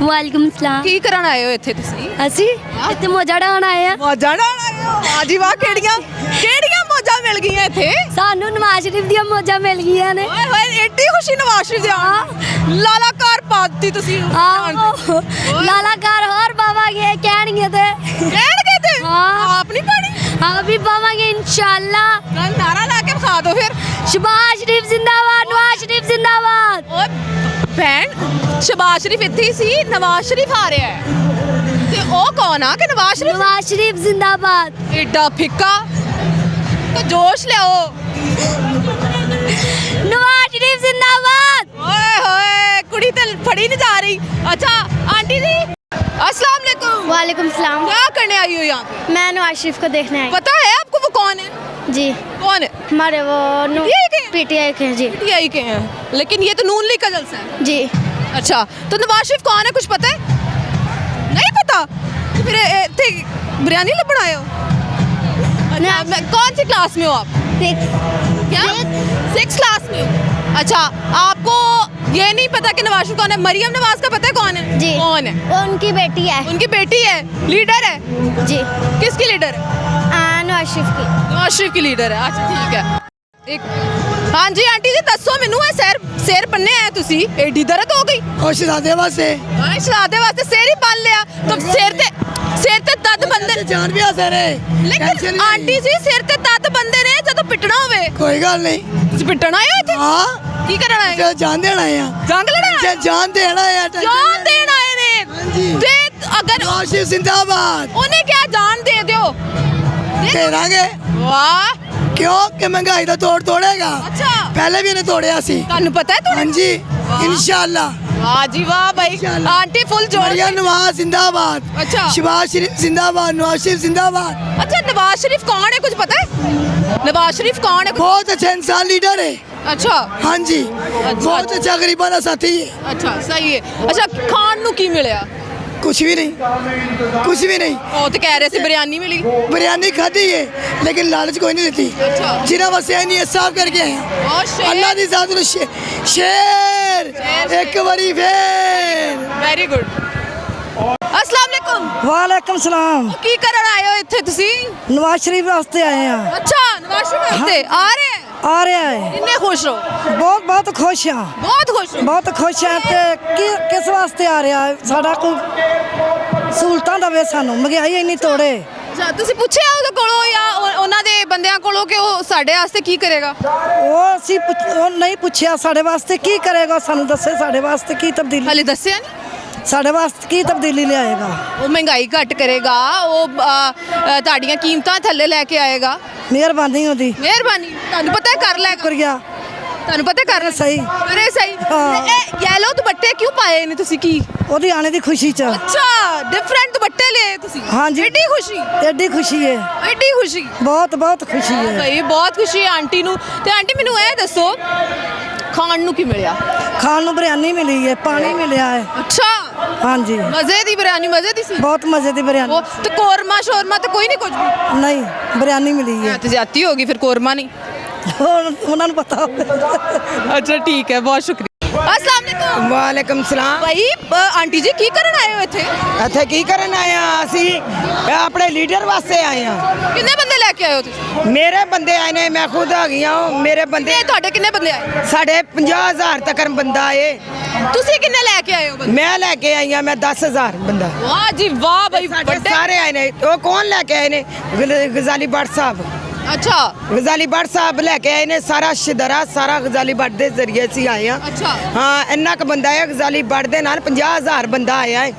ਵਾਲੇਕੁਮ ਸਲਾਮ। ਕੀ ਕਰਨ ਆਏ ਹੋ ਇੱਥੇ ਤੁਸੀਂ? ਅਸੀਂ ਇੱਥੇ ਮੋਜਾ ਡਾਉਣ ਆਏ ਆ। ਮੌਜਾਂ ਨਾਲ ਆਏ ਹੋ? ਵਾਹ ਜੀ ਵਾਹ, ਕਿਹੜੀਆਂ ਮੌਜਾਂ ਮਿਲ ਗਈਆਂ ਇੱਥੇ? ਸਾਨੂੰ ਨਵਾਜ਼ ਸ਼ਰੀਫ ਦੀਆਂ ਮੋਜਾਂ ਮਿਲ ਗਈਆਂ ਨੇ। ਓਏ ਹੋਏ, ਐਡੀ ਖੁਸ਼ੀ ਨਵਾਜ਼ ਸ਼ਰੀਫ ਦੀ ਆਉਣ ਦੀ। ਲਾਲਾਕਾਰ ਪਾਤੀ ਤੁਸੀਂ ਆਹੋ ਲਾਲਾਕਾਰ ਹੋਰ ਪਾਵਾਂਗੇ ਕਹਿਣਗੇ ਤੇ ਕਹਿਣਗੇ ਤੇ ਹਾਂ। ਆਪ ਨਹੀਂ ਪਾਣੀ? ਹਾਂ ਵੀ ਪਾਵਾਂਗੇ ਇਨਸ਼ਾਅੱਲਾ। ਨਾਲ ਨਾਰਾ ਲਾ ਕੇ ਵਿਖਾ ਦਿਓ ਫਿਰ। ਸ਼ਬਾਜ਼ ਸ਼ਰੀਫ ਜ਼ਿੰਦਾਬਾਦ, ਨਵਾਜ਼ ਸ਼ਰੀਫ ਜ਼ਿੰਦਾਬਾਦ। ਓਏ ਭੈਣ, ਸ਼ਬਾਜ਼ ਸ਼ਰੀਫ ਇੱਥੇ ਹੀ ਸੀ, ਨਵਾਜ਼ ਸ਼ਰੀਫ ਆ ਰਿਹਾ ਹੈ ਤੇ ਉਹ ਕੌਣ ਆ ਕਿ ਨਵਾਜ਼ ਸ਼ਰੀਫ? ਨਵਾਜ਼ ਸ਼ਰੀਫ ਜ਼ਿੰਦਾਬਾਦ। ਐਡਾ ਫਿੱਕਾ ਤਾਂ ਜੋਸ਼ ਲਿਆਓ। ਨਵਾਜ਼ ਸ਼ਰੀਫ ਜ਼ਿੰਦਾਬਾਦ। ओए होए, कुड़ी तो फड़ी नहीं जा रही। अच्छा आंटी जी, अस्सलाम वालेकुम। वालेकुम सलाम। क्या करने आई हो यहाँ पे? मैं नवाज शरीफ को देखने आई। पता है आपको वो कौन है? जी कौन है? हमारे वो PTI के हैं? पीटीआई के हैं। जी PTI के हैं, लेकिन ये तो नून लीग का जलसा है। जी अच्छा, तो नवाज शरीफ कौन है, कुछ पता है? नहीं पता? तो फिर थे बिरयानी लब बनाए हो? अच्छा, कौन सी क्लास में हो आप? क्या? 6 क्लास में हो? अच्छा, आपको ये नहीं पता कि नवाज शरीफ कौन है? मरियम नवाज का पता है कौन है? जी कौन है? वो उनकी बेटी है। उनकी बेटी है, लीडर है। जी किसकी लीडर है? नवाज शरीफ की। नवाज शरीफ की लीडर है। अच्छा ठीक है। एक हाँ जी आंटी जी दसो मैनू है सिर बन्ने आए तुसी, एडी दर्द हो गई? ਉਹ ਸ਼ਹਜ਼ਾਦੇ ਵਾਸਤੇ शरादे वास्ते सिर ही बन लिया तो सिर ते दर्द बंदे। ਜਾਨ ਵੀ ਆਸੇ ਨੇ लेकिन आंटी जी सिर ते दर्द बंदे ने जदों पिटना होवे। ਕੋਈ ਗੱਲ ਨਹੀਂ। तुसी पिटन आए हो इत्थे? ਹਾਂ की करन आए? ਜੇ ਜਾਨ ਦੇਣ ਆਏ ਆ जंग लड़ना? ਜੇ ਜਾਨ ਦੇਣ ਆਏ ਆ जान देन आए ने। जी। ते अगर ਨਵਾਜ਼ ਸ਼ਰੀਫ ਜ਼ਿੰਦਾਬਾਦ उन्हें क्या जान दे दियो? ਘੇਰਾਂਗੇ वाह, ਕਿਉਂ ਕਿ ਮਹਿੰਗਾਈ ਦਾ ਤੋੜ ਤੋੜੇਗਾ। अच्छा ਪਹਿਲੇ ਵੀ ਇਹਨੇ ਤੋੜਿਆ ਸੀ। ਤੁਹਾਨੂੰ ਪता है तुहानू? ਹਾਂਜੀ ਇਨਸ਼ਾਅੱਲਾ। वाह जी वाह भाई, इंशाल्लाह। आंटी फुल जोर से। ਮਰੀਮ ਨਵਾਜ਼ ਜ਼ਿੰਦਾਬਾਦ। अच्छा ਸ਼ਬਾਜ਼ ਸ਼ਰੀਫ ਜ਼ਿੰਦਾਬਾਦ। ਨਵਾਜ਼ ਸ਼ਰੀਫ ਜ਼ਿੰਦਾਬਾਦ। अच्छा, नवाज शरीफ कौन है, कुछ पता है? नवाज शरीफ कौन है? ਬਹੁਤ ਅੱਛਾ ਇਨਸਾਨ ਲੀਡਰ ਹੈ। अच्छा ਹਾਂਜੀ ਬਹੁਤ ਅੱਛਾ ਗਰੀਬਾਂ ਦਾ ਸਾਥੀ ਹੈ। अच्छा सही है। अच्छा खान ਨੂੰ ਕੀ ਮਿਲਿਆ? ਕੁਛ ਵੀ ਨਹੀਂ ਕੁਛ ਵੀ ਨਹੀਂ। ਉਹ ਤੇ ਕਹਿ ਰਹੇ ਸੀ ਬਿਰਿਆਨੀ ਮਿਲੀ। बिरयानी खाधी है लेकिन लालच कोई नहीं देती। अच्छा। जिन्हें बस ये नहीं है साफ करके आए हैं। और शेर। अल्लाह दी जात नु शेर एक बारी फिर। Very good. अस्सलाम वालेकुम। ਵਾਲੇਕਮ ਸਲਾਮ। ਕੀ ਕਰਨ ਆਏ ਹੋ ਇੱਥੇ ਤੁਸੀਂ? ਨਵਾਜ਼ ਸ਼ਰੀਫ ਵਾਸਤੇ ਆਏ ਆ। ਅੱਛਾ, ਨਵਾਜ਼ ਸ਼ਰੀਫ ਵਾਸਤੇ ਆ ਰਹੇ ਹੈ? ਆ ਰਿਹਾ ਹੈ। ਕਿੰਨੇ ਖੁਸ਼ ਹੋ? ਬਹੁਤ ਬਹੁਤ ਖੁਸ਼ ਆ। ਬਹੁਤ ਖੁਸ਼ ਹੋ? ਬਹੁਤ ਖੁਸ਼ ਆ ਤੇ ਕਿਸ ਵਾਸਤੇ ਆ ਰਿਹਾ ਹੈ? ਸਾਡਾ ਕੋਈ ਸਹੂਲਤਾਂ ਦਵੇ ਸਾਨੂੰ, ਮਹਿੰਗਾਈ ਇੰਨੀ ਤੋੜੇ। ਅੱਛਾ, ਤੁਸੀਂ ਪੁੱਛਿਆ ਉਹਦੇ ਕੋਲੋਂ ਜਾਂ ਉਹਨਾਂ ਦੇ ਬੰਦਿਆਂ ਕੋਲੋਂ ਕਿ ਉਹ ਸਾਡੇ ਵਾਸਤੇ ਕੀ ਕਰੇਗਾ? ਉਹ ਅਸੀਂ ਉਹ ਨਹੀਂ ਪੁੱਛਿਆ ਸਾਡੇ ਵਾਸਤੇ ਕੀ ਕਰੇਗਾ, ਸਾਨੂੰ ਦੱਸੇ ਸਾਡੇ ਵਾਸਤੇ ਕੀ ਤਬਦੀਲੀ, ਹਾਲੇ ਦੱਸਿਆ ਨਹੀਂ। ਸਾਡੇ ਵਾਸਤੇ ਕੀ ਤਬਦੀਲੀ ਲਿਆਏਗਾ। ਉਹ ਮਹਿੰਗਾਈ ਘੱਟ ਕਰੇਗਾ, ਉਹ ਤੁਹਾਡੀਆਂ ਕੀਮਤਾਂ ਥੱਲੇ ਲੈ ਕੇ ਆਏਗਾ। ਮਿਹਰਬਾਨੀ ਉਹਦੀ। ਮਿਹਰਬਾਨੀ, ਤੁਹਾਨੂੰ ਪਤਾ ਹੈ ਕਰ ਲੈਗਾ। ਸ਼ੁਕਰੀਆ। ਤੁਹਾਨੂੰ ਪਤਾ ਕਰ ਸਹੀ। ਅਰੇ ਸਹੀ। ਹਾਂ। ਇਹ ਯੈਲੋ ਦੁਪੱਟੇ ਕਿਉਂ ਪਾਏ ਨੇ ਤੁਸੀਂ? ਕੀ ਉਹਦੀ ਆਣੇ ਦੀ ਖੁਸ਼ੀ ਚ। ਅੱਛਾ, ਡਿਫਰੈਂਟ ਦੁਪੱਟੇ ਲਏ ਤੁਸੀਂ? ਹਾਂਜੀ। ਐਡੀ ਖੁਸ਼ੀ, ਐਡੀ ਖੁਸ਼ੀ ਹੈ। ਐਡੀ ਖੁਸ਼ੀ। ਬਹੁਤ ਬਹੁਤ ਖੁਸ਼ੀ ਹੈ। ਭਾਈ ਬਹੁਤ ਖੁਸ਼ੀ ਹੈ ਆਂਟੀ ਨੂੰ। ਤੇ ਆਂਟੀ ਮੈਨੂੰ ਇਹ ਦੱਸੋ ਖਾਣ ਨੂੰ ਕੀ ਮਿਲਿਆ? ਖਾਣ ਨੂੰ ਬਿਰਿਆਨੀ ਮਿਲੀ ਹੈ, ਪਾਣੀ ਮਿਲਿਆ ਹੈ। ਅੱਛਾ, ਹਾਂਜੀ ਮਜ਼ੇ ਦੀ ਬਿਰਿਆਨੀ, ਮਜ਼ੇ ਦੀ ਸੀ। ਬਹੁਤ ਮਜ਼ੇ ਦੀ ਬਿਰਿਆਨੀ। ਉਹ ਤੇ ਕੋਰਮਾ ਸ਼ੋਰਮਾ ਤੇ ਕੋਈ ਨਹੀਂ ਕੁਝ ਵੀ? ਨਹੀਂ ਬਿਰਿਆਨੀ ਮਿਲੀ ਹੈ। ਤੇ ਜ਼ਿਆਦਤੀ ਹੋ ਗਈ ਫਿਰ, ਕੋਰਮਾ ਨਹੀਂ। ਉਹਨਾਂ ਨੂੰ ਪਤਾ ਹੋਵੇ। ਅੱਛਾ ਠੀਕ ਹੈ, ਬਹੁਤ ਸ਼ੁਕਰੀਆ। अस्सलाम वालेकुम। वालेकुम सलाम। ਭਾਈ ਆਂਟੀ ਜੀ ਕੀ ਕਰਨ ਆਏ ਹੋ ਇੱਥੇ? ਇੱਥੇ ਕੀ ਕਰਨ ਆਏ ਆ ਅਸੀਂ? ਆਪਣੇ ਲੀਡਰ ਵਾਸਤੇ ਆਏ ਆ। ਕਿੰਨੇ ਬੰਦੇ ਲੈ ਕੇ ਆਏ ਹੋ ਤੁਸੀਂ? ਮੇਰੇ ਬੰਦੇ ਆਏ ਨੇ, ਮੈਂ ਖੁਦ ਆ ਗਈ ਹਾਂ। ਮੇਰੇ ਬੰਦੇ ਤੇ ਤੁਹਾਡੇ ਕਿੰਨੇ ਬੰਦੇ ਆਏ? ਸਾਡੇ 50,000 ਤੱਕ ਬੰਦਾ ਆਏ। ਤੁਸੀਂ ਕਿੰਨੇ ਲੈ ਕੇ ਆਏ ਹੋ ਬੰਦੇ? ਮੈਂ ਲੈ ਕੇ ਆਈ ਆ, ਮੈਂ 10,000 ਬੰਦਾ। ਵਾਹ ਜੀ ਵਾਹ ਭਾਈ, ਸਾਡੇ ਵੱਡੇ। ਸਾਰੇ ਆਏ ਨੇ। ਉਹ ਕੌਣ ਲੈ ਕੇ ਆਏ ਨੇ? ਗਜ਼ਾਲੀ ਬੱਟ ਸਾਹਿਬ। ਅੱਛਾ ਗਜ਼ਾਲੀ ਬੱਟ ਸਾਹਿਬ ਲੈ ਕੇ ਆਏ ਨੇ। ਸਾਰਾ ਸ਼ਿਦਰਾ ਸਾਰਾ ਗਜ਼ਾਲੀ ਬੱਟ ਦੇ ਜ਼ਰੀਏ ਅਸੀਂ ਆਏ ਆ। ਅੱਛਾ। ਹਾਂ, ਇੰਨਾ ਕੁ ਬੰਦਾ ਹੈ ਗਜ਼ਾਲੀ ਬੱਟ ਦੇ ਨਾਲ 50,000 ਬੰਦਾ ਆਇਆ ਹੈ।